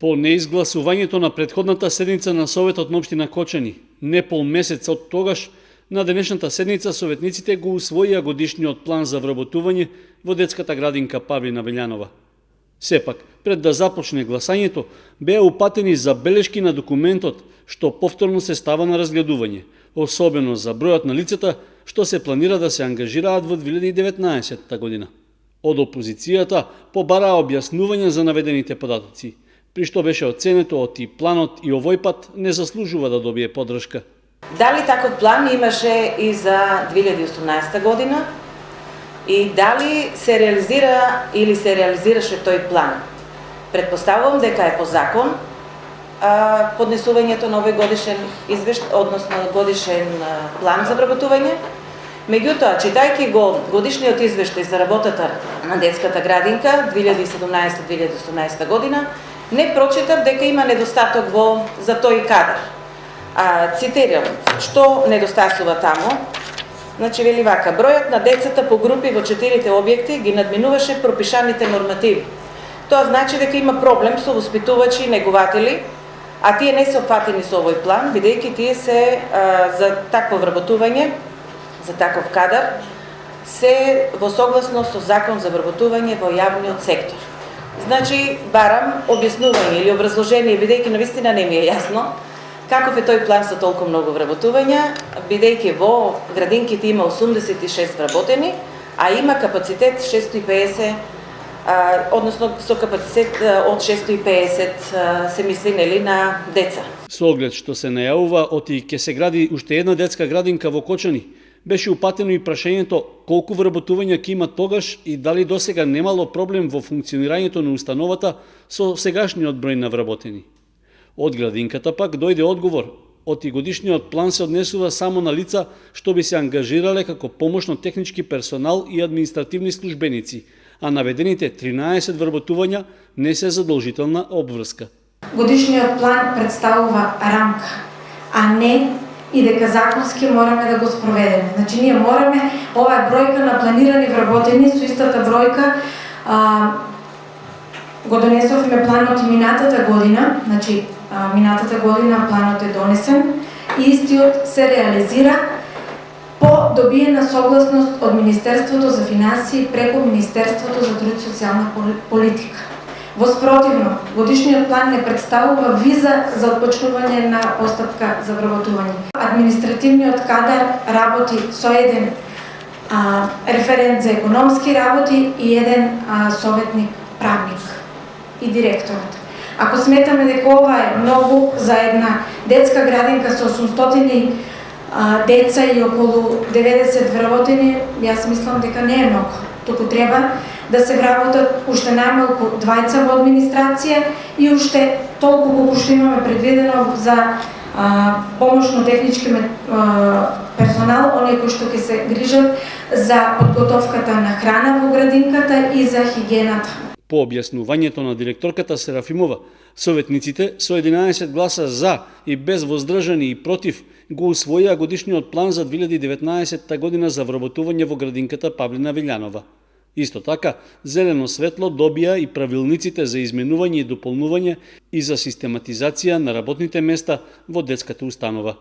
По неизгласувањето на претходната седница на Советот на општина Кочани, непол месец од тогаш, на денешната седница советниците го усвоија годишниот план за вработување во детската градинка Павлина Велјанова. Сепак, пред да започне гласањето, беа упатени забелешки на документот, што повторно се става на разгледување, особено за бројот на лицата што се планира да се ангажираат во 2019 година. Од опозицијата побараа објаснување за наведените податоци, при што беше оценето од и планот и овој пат не заслужува да добие поддршка. Дали таков план имаше и за 2018 година и дали се реализира или се реализираше тој план? Предпоставувам дека е по закон поднесувањето на овој годишен односно годишен план за вработување. Меѓутоа, читајќи го годишниот извештај за работата на детската градинка 2017-2018 година, не прочитав дека има недостаток за тој кадар. Цитирам, што недостасува таму. Значи, вели вака, бројот на децата по групи во 4 објекти ги надминуваше пропишаните нормативи. Тоа значи дека има проблем со воспитувачи и негователи, а тие не се опфатени со овој план, бидејќи тие се за такво вработување, за таков кадар, се во согласност со закон за вработување во јавниот сектор. Значи, барам објаснување или образложение, бидејќи навистина не ми е јасно каков е тој план со толку многу вработувања, бидејќи во градинките има 86 вработени, а има капацитет 650, односно со капацитет од 650 се мисли нели на деца. Со оглед што се најавува оти ќе се гради уште една детска градинка во Кочани, беше упатено и прашањето колку вработувања ќе има тогаш и дали досега немало проблем во функционирањето на установата со сегашниот број на вработени. Од градинката пак дојде одговор, оти годишниот план се однесува само на лица што би се ангажирале како помошно-технички персонал и административни службеници, а наведените 13 вработувања не се задолжителна обврска. Годишниот план представува рамка, а не и дека законски мораме да го спроведеме. Значи, ние мораме оваа бројка на планирани вработени со истата бројка го донесовме планот и минатата година, значи минатата година планот е донесен и истиот се реализира по добиена согласност од Министерството за финансии преку Министерството за труд и социјална политика. Во спротивно, годишниот план не представува виза за отпочнување на постапка за вработување. Административниот кадар работи со еден референт за економски работи и еден советник правник и директорот. Ако сметаме дека ова е многу за една детска градинка со 800 деца и околу 90 вработени, јас мислам дека не е многу. Туку треба да се вработат уште најмалку двајца во администрација и уште толку колку што имаме предвидено за помошно-технички персонал, оние кои што ќе се грижат за подготовката на храна во градинката и за хигиената. По објаснувањето на директорката Серафимова, советниците со 11 гласа за и без воздржани и против го усвоија годишниот план за 2019 година за вработување во градинката Павлина Велјанова. Исто така, зелено светло добија и правилниците за изменување и дополнување и за систематизација на работните места во детската установа.